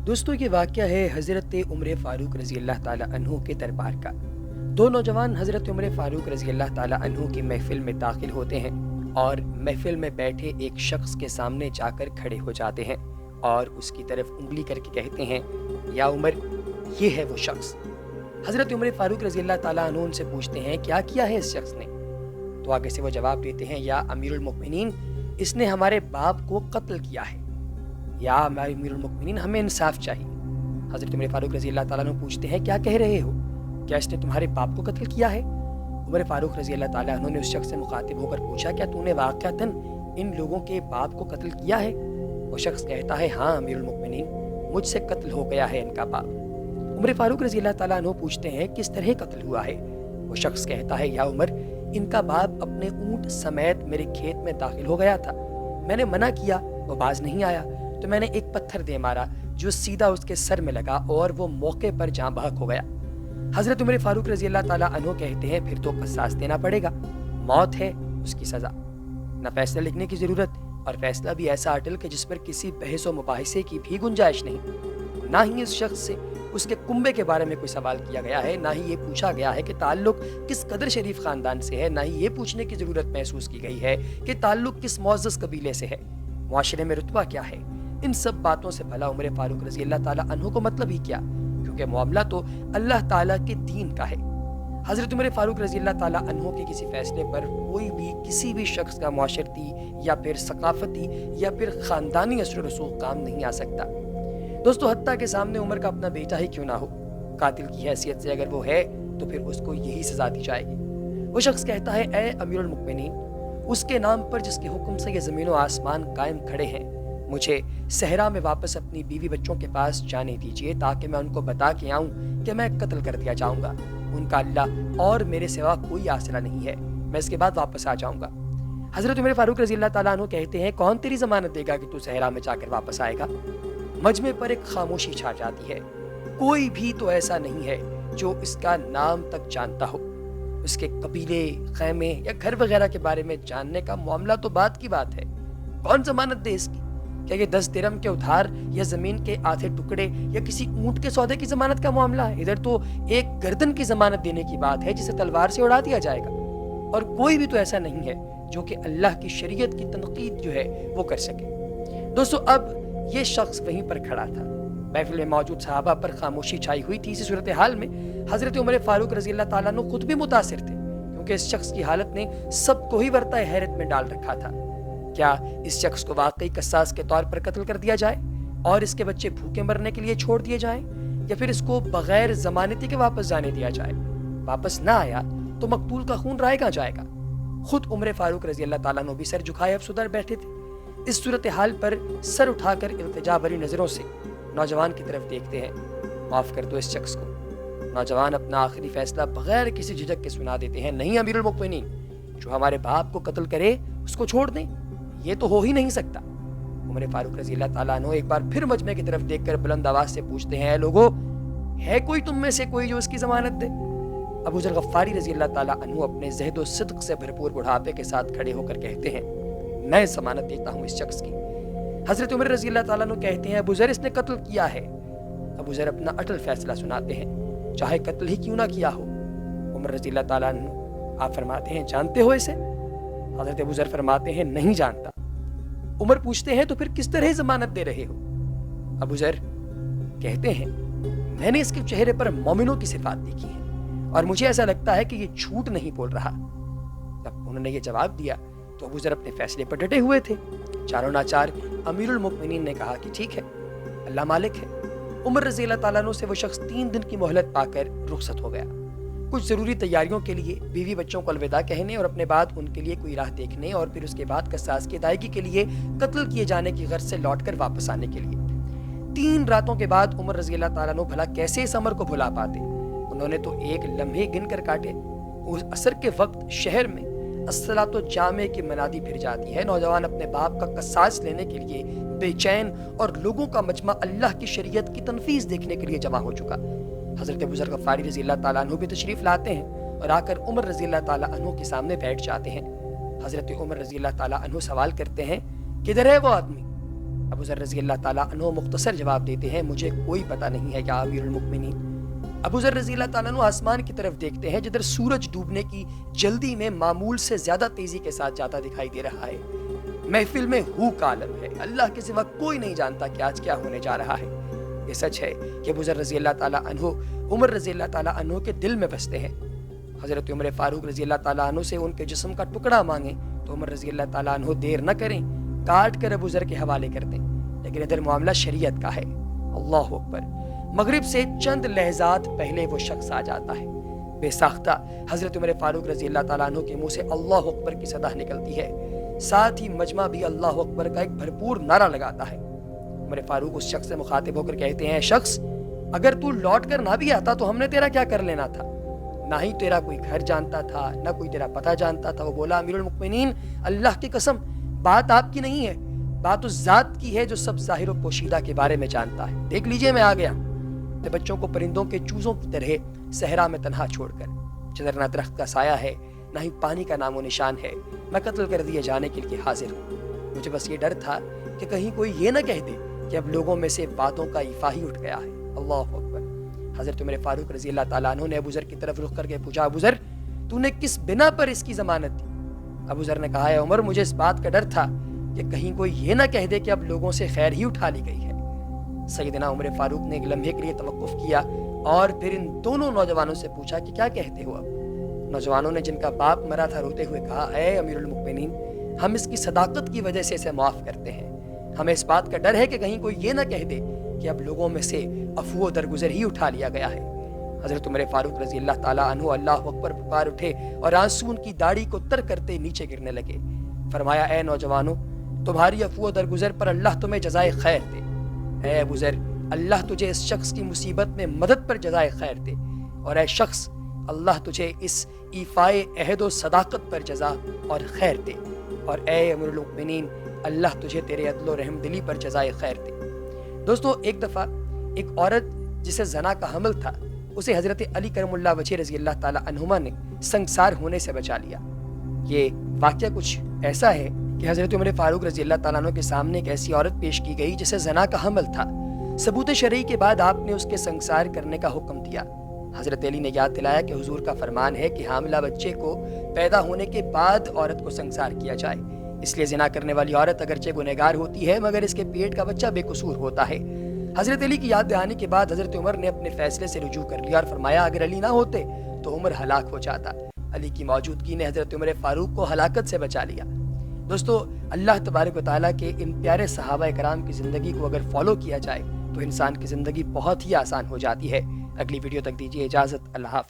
दोस्तों ये वाक़या है हज़रत उमर फ़ारूक रज़ी अल्लाह ताला अन्हु के दरबार का। दो नौजवान हज़रत उमर फ़ारूक रज़ी अल्लाह ताला अन्हु की महफ़िल में दाखिल होते हैं और महफ़िल में बैठे एक शख्स के सामने जाकर खड़े हो जाते हैं और उसकी तरफ उंगली करके कहते हैं, या उमर, ये है वो शख्स। हज़रत उमर फ़ारूक रज़ी अल्लाह ताला अन्हु उनसे पूछते हैं, क्या किया है इस शख्स ने? तो आगे से वो जवाब देते हैं, या अमीरुल मोमिनीन, इसने हमारे बाप को कत्ल किया है। या अमीरुल मोमिनीन, हमें इंसाफ चाहिए। हज़रत उमर फ़ारूक रज़ी अल्लाह ताला अन्हु पूछते हैं, क्या कह रहे हो? क्या इसने तुम्हारे बाप को कत्ल किया है? उमर फ़ारूक रज़ी अल्लाह ताला अन्हु ने उस शख्स से मुखातिब होकर पूछा, क्या तूने वाक़अतन इन लोगों के बाप को कत्ल किया है? वो शख्स कहता है, हाँ अमीरुल मोमिनीन, मुझसे कत्ल हो गया है इनका बाप। उमर फ़ारूक रज़ी अल्लाह ताला अन्हु पूछते हैं, किस तरह कत्ल हुआ है? वो शख्स कहता है, या उमर, इनका बाप अपने ऊँट समेत मेरे खेत में दाखिल हो गया था। मैंने मना किया, वो बाज नहीं आया, तो मैंने एक पत्थर दे मारा जो सीधा उसके सर में लगा और वो मौके पर जाँ बहक हो गया। हज़रत उमर फ़ारूक रज़ी अल्लाह ताला अन्हु कहते हैं, फिर तो क़सास देना पड़ेगा, मौत है उसकी सज़ा। न फैसला लिखने की ज़रूरत, और फैसला भी ऐसा अटल कि जिस पर किसी बहस व मुबाहिसे की भी गुंजाइश नहीं। ना ही इस शख्स से उसके कुंबे के बारे में कोई सवाल किया गया है, ना ही ये पूछा गया है कि ताल्लुक किस कदर शरीफ ख़ानदान से है, ना ही ये पूछने की ज़रूरत महसूस की गई है कि ताल्लुक किस मुअज़्ज़ज़ कबीले से है, मुआशरे में रुतबा क्या है। इन सब बातों से भला उमर फ़ारूक रज़ी अल्लाह ताला अन्हु को मतलब ही क्या, क्योंकि मामला तो अल्लाह ताला के दीन का है। हज़रत उमर फ़ारूक रज़ी अल्लाह ताला अन्हु के किसी फ़ैसले पर कोई भी किसी भी शख्स का मुआशरती या फिर सकाफ़ती या फिर ख़ानदानी असर रसूख काम नहीं आ सकता। दोस्तों, हत्ता के सामने उमर का अपना बेटा ही क्यों ना हो, कातिल की हैसियत से अगर वो है तो फिर उसको यही सज़ा दी जाएगी। वो शख्स कहता है, ए अमीरुल मोमिनीन, उसके नाम पर जिसके हुक्म से ये ज़मीन व आसमान कायम खड़े हैं, मुझे सहरा में वापस अपनी बीवी बच्चों के पास जाने दीजिए ताकि मैं उनको बता के आऊँ कि मैं कत्ल कर दिया जाऊँगा। उनका अल्लाह और मेरे सिवा कोई आसरा नहीं है, मैं इसके बाद वापस आ जाऊँगा। हज़रत उमर फ़ारूक रज़ी अल्लाह ताला अन्हु कहते हैं, कौन तेरी ज़मानत देगा कि तू सहरा में जाकर वापस आएगा? मजमे पर एक खामोशी छा जाती है। कोई भी तो ऐसा नहीं है जो इसका नाम तक जानता हो। उसके कबीले, खैमे या घर वगैरह के बारे में जानने का मामला तो बात की बात है। कौन ज़मानत दे इसकी? क्या ये 10 दिरहम के उधार या ज़मीन के आधे टुकड़े या किसी ऊँट के सौदे की ज़मानत का मामला है? इधर तो एक गर्दन की ज़मानत देने की बात है जिसे तलवार से उड़ा दिया जाएगा। और कोई भी तो ऐसा नहीं है जो कि अल्लाह की शरीयत की तनकीद जो है वो कर सके। दोस्तों, अब ये शख्स वहीं पर खड़ा था। महफिल में मौजूद सहाबा पर खामोशी छाई हुई थी। इसी सूरत हाल में हज़रत उमर फ़ारूक रज़ी अल्लाह ताला अन्हु खुद भी मुतासिर थे, क्योंकि इस शख्स की हालत ने सबको ही वर्ता हैरत में डाल रखा था। क्या इस शख्स को वाकई कसास के तौर पर कत्ल कर दिया जाए और इसके बच्चे भूखे मरने के लिए छोड़ दिए जाएं, या फिर इसको बगैर जमानती के वापस जाने दिया जाए? वापस ना आया तो मकतूल का खून राय कहाँ जाएगा? खुद उमर फ़ारूक रज़ी अल्लाह ताला अन्हु भी सर झुकाए अफसुदर बैठे थे। इस सूरत हाल पर सर उठाकर इल्तिजा भरी नज़रों से नौजवान की तरफ देखते हैं, माफ़ कर दो इस शख्स को। नौजवान अपना आखिरी फैसला बगैर किसी झिझक के सुना देते हैं, नहीं अमीरुल मोमिनीन, जो हमारे बाप को कत्ल करे उसको छोड़ दें, ये तो हो ही नहीं सकता। उमर फ़ारूक रज़ी अल्लाह ताला अन्हु एक बार फिर मजमे की तरफ देखकर बुलंद आवाज़ से पूछते हैं, लोगों, है कोई तुम में से कोई जो इसकी ज़मानत दे? अबू ज़र गफ़ारी रज़ी अल्लाह ताला अन्हु अपने ज़हद व सिद्क़ से भरपूर बुढ़ापे के साथ खड़े होकर कहते हैं, मैं ज़मानत देता हूँ इस शख्स की। हज़रत उमर रज़ी अल्लाह ताला अन्हु कहते हैं, अबू ज़र, इसने कत्ल किया है। अबू ज़र अपना अटल फैसला सुनाते हैं, चाहे कत्ल ही क्यों ना किया हो। उमर रज़ी अल्लाह ताला अन्हु आप फरमाते हैं, जानते हो इसे? हज़रत अबू ज़र फरमाते हैं, नहीं जानता। उमर पूछते हैं, तो फिर किस तरह ज़मानत दे रहे हो? अबू ज़र कहते हैं, मैंने इसके चेहरे पर मोमिनों की सिफात देखी है और मुझे ऐसा लगता है कि ये झूठ नहीं बोल रहा। जब उन्होंने ये जवाब दिया तो अबू ज़र अपने फैसले पर डटे हुए थे। चारों नाचार अमीरुल मोमिनीन ने कहा कि ठीक है, अल्लाह मालिक है। उमर रज़ी अल्लाह ताला अन्हु से वो शख्स 3 दिन की मोहलत पाकर रुखसत हो गया, कुछ ज़रूरी तैयारियों के लिए, बीवी बच्चों को अलविदा कहने और अपने बाद उनके लिए कोई राह देखने, और फिर उसके बाद कसास की अदायगी के लिए कत्ल किए जाने की गर्ज से लौट कर वापस आने के लिए। 3 रातों के बाद उमर रज़ी अल्लाह ताला अन्हु भला कैसे इस अमर को भुला पाते? उन्होंने तो एक लम्हे गिन कर काटे। उस असर के वक्त शहर में अस्सलातो जामे की मनादी फिर जाती है। नौजवान अपने बाप का कसास लेने के लिए बेचैन और लोगों का मजमा अल्लाह की शरीयत की तनफीज़ देखने के लिए जमा हो चुका। हज़रत अबू ज़र गफ़ारी रज़ी अल्लाह ताला अन्हु भी तशरीफ़ लाते हैं और आकर उमर रज़ी अल्लाह ताला अन्हु के सामने बैठ जाते हैं। हज़रत उमर रज़ी अल्लाह ताला अन्हु सवाल करते हैं, किधर है वो आदमी? ابو ذر رضی اللہ تعالیٰ عنہ مختصر جواب دیتے ہیں مجھے کوئی پتہ نہیں ہے یا امیر المؤمنین۔ ابو ذر رضی اللہ تعالیٰ عنہ آسمان کی طرف دیکھتے ہیں جدھر سورج ڈوبنے کی جلدی میں معمول سے زیادہ تیزی کے ساتھ جاتا دکھائی دے رہا ہے۔ محفل میں ہو کا عالم ہے، اللہ کے سوا کوئی نہیں جانتا کہ آج کیا ہونے جا رہا ہے۔ یہ سچ ہے کہ ابو ذر رضی اللہ تعالیٰ عنہ عمر رضی اللہ تعالیٰ عنہ کے دل میں بستے ہیں۔ حضرت عمر فاروق رضی اللہ تعالیٰ عنہ سے ان کے جسم کا ٹکڑا مانگیں تو عمر رضی اللہ تعالیٰ عنہ دیر نہ کریں، کاٹ کر ابو ذر کے حوالے کر دیں، لیکن ادھر معاملہ شریعت کا ہے۔ اللہ اکبر۔ مغرب سے چند لحظات پہلے وہ شخص آ جاتا ہے، بے ساختہ حضرت عمر فاروق رضی اللہ تعالیٰ عنہ کے منہ سے اللہ اکبر کی صدا نکلتی ہے، ساتھ ہی مجمع بھی اللہ اکبر کا ایک بھرپور نعرہ لگاتا ہے۔ عمر فاروق اس شخص سے مخاطب ہو کر کہتے ہیں شخص اگر تو لوٹ کر نہ بھی آتا تو ہم نے تیرا کیا کر لینا تھا؟ نہ ہی تیرا کوئی گھر جانتا تھا، نہ کوئی تیرا پتہ جانتا تھا۔ وہ بولا امیر المؤمنین اللہ کی قسم بات آپ کی نہیں ہے، بات اس ذات کی ہے جو سب ظاہر و پوشیدہ کے بارے میں جانتا ہے۔ دیکھ لیجئے میں آ گیا، اپنے بچوں کو پرندوں کے چوزوں کی طرح صحرا میں تنہا چھوڑ کر، جدھر نہ درخت کا سایہ ہے نہ ہی پانی کا نام و نشان ہے، میں قتل کر دیے جانے کے لیے حاضر ہوں۔ مجھے بس یہ ڈر تھا کہ کہیں کوئی یہ نہ کہہ دے کہ اب لوگوں میں سے باتوں کا ایفا ہی اٹھ گیا ہے۔ اللہ اکبر۔ حضرت عمر فاروق رضی اللہ تعالیٰ عنہ نے ابو ذر کی طرف رخ کر کے پوچھا ابو ذر تو نے کس بنا پر اس کی ضمانت دی؟ ابو ذر نے کہا ہے عمر مجھے اس بات کا ڈر تھا کہ کہیں کوئی یہ نہ کہہ دے کہ اب لوگوں سے خیر ہی اٹھا لی گئی ہے۔ سیدنا عمر فاروق نے ایک لمحے کے لیے توقف کیا اور پھر ان دونوں نوجوانوں سے پوچھا کہ کیا کہتے ہو اب؟ نوجوانوں نے جن کا باپ مرا تھا روتے ہوئے کہا اے امیر المؤمنین ہم اس کی صداقت کی وجہ سے اسے معاف کرتے ہیں، ہمیں اس بات کا ڈر ہے کہ کہیں کوئی یہ نہ کہہ دے کہ اب لوگوں میں سے عفو و درگزر ہی اٹھا لیا گیا ہے۔ حضرت عمر فاروق رضی اللہ تعالیٰ عنہ اللہ اکبر پکار اٹھے اور آنسو ان کی داڑھی کو تر کرتے نیچے گرنے لگے۔ فرمایا اے نوجوانوں تمہاری عفو و درگزر پر اللہ تمہیں جزائے خیر دے۔ اے ابو ذر اللہ تجھے اس شخص کی مصیبت میں مدد پر جزائے خیر دے، اور اے شخص اللہ تجھے اس ایفائے عہد و صداقت پر جزا اور خیر دے، اور اے امیر المؤمنین اللہ تجھے تیرے عدل و رحم دلی پر جزائے خیر دے۔ دوستو ایک دفعہ ایک عورت جسے زنا کا حمل تھا اسے حضرت علی کرم اللہ وجہ رضی اللہ تعالی عنہما نے سنگسار ہونے سے بچا لیا۔ یہ واقعہ کچھ ایسا ہے کہ حضرت عمر فاروق رضی اللہ تعالیٰ عنہ کے سامنے ایک ایسی عورت پیش کی گئی جسے زنا کا حمل تھا۔ ثبوت شرعی کے بعد آپ نے اس کے سنگسار کرنے کا حکم دیا۔ حضرت علی نے یاد دلایا کہ حضور کا فرمان ہے کہ حاملہ بچے کو پیدا ہونے کے بعد عورت کو سنگسار کیا جائے، اس لیے زنا کرنے والی عورت اگرچہ گنہگار ہوتی ہے مگر اس کے پیٹ کا بچہ بے قصور ہوتا ہے۔ حضرت علی کی یاد دہانی کے بعد حضرت عمر نے اپنے فیصلے سے رجوع کر لیا اور فرمایا اگر علی نہ ہوتے تو عمر ہلاک ہو جاتا۔ علی کی موجودگی نے حضرت عمر فاروق کو ہلاکت سے بچا لیا۔ دوستو اللہ تبارک و تعالیٰ کے ان پیارے صحابہ کرام کی زندگی کو اگر فالو کیا جائے تو انسان کی زندگی بہت ہی آسان ہو جاتی ہے۔ اگلی ویڈیو تک دیجیے اجازت، اللہ حافظ۔